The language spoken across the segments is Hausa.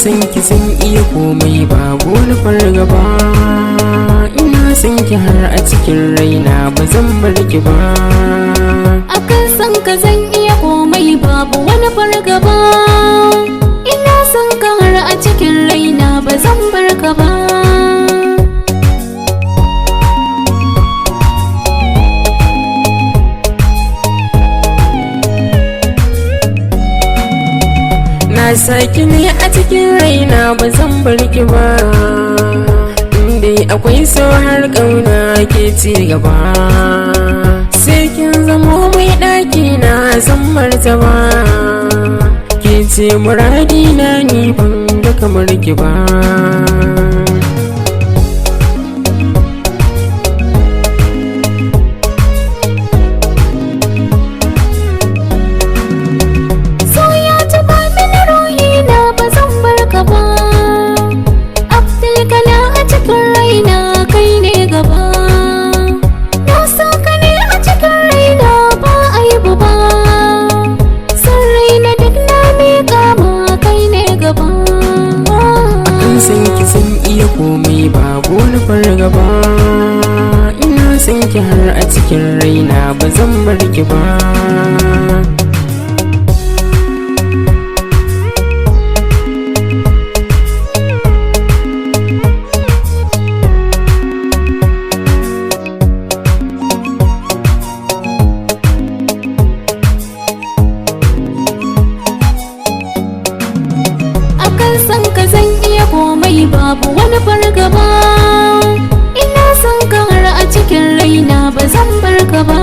san ki zan iya komai babu wani fargaba. Ina san ki har a cikin raina ba zan bar ki ba. Akan san ka zan iya komai babu wani fargaba. Ina san ka har a cikin raina ba zan bar ka ba. Na saki ne a cikin raina ba zan bar ki ba. Indai akwai so har ƙauna ke ci gaba. Sai kin zamo mai ɗaki na san martaba. Ke ce muradi na ni ban da kamar ki ba. San ki san iya komai babu wani fargaba. Ina san ki har a cikin raina ba zan bar ki ba. Akan san ka zan iya komai babu wani fargaba. Ina son ka har a cikin raina ba zan bar ka ba.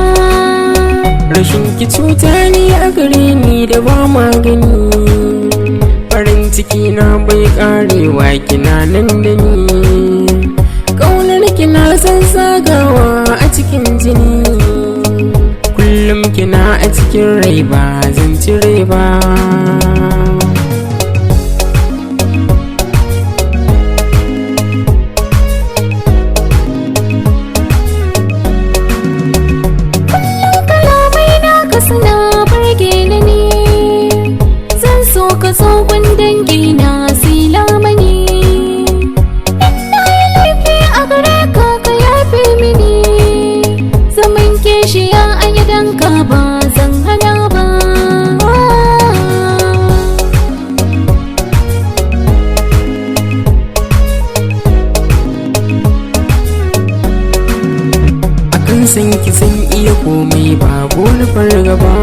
Rashin ki cuta ne a gare ni da ba magani. Farin ciki na bai karewa kina nan da ni. Ƙaunar kina san zagawa a cikin jini. Kullum kina a cikin rai ba zan cire ba. Suna burge ni ne, zan so ka so dangi na silamani. Ina yi laifi a gare ka ka yafe mini. Zaman kishiya a gidanka ba zan hana ba. Akan san ki san iya komai babu wani fargaba.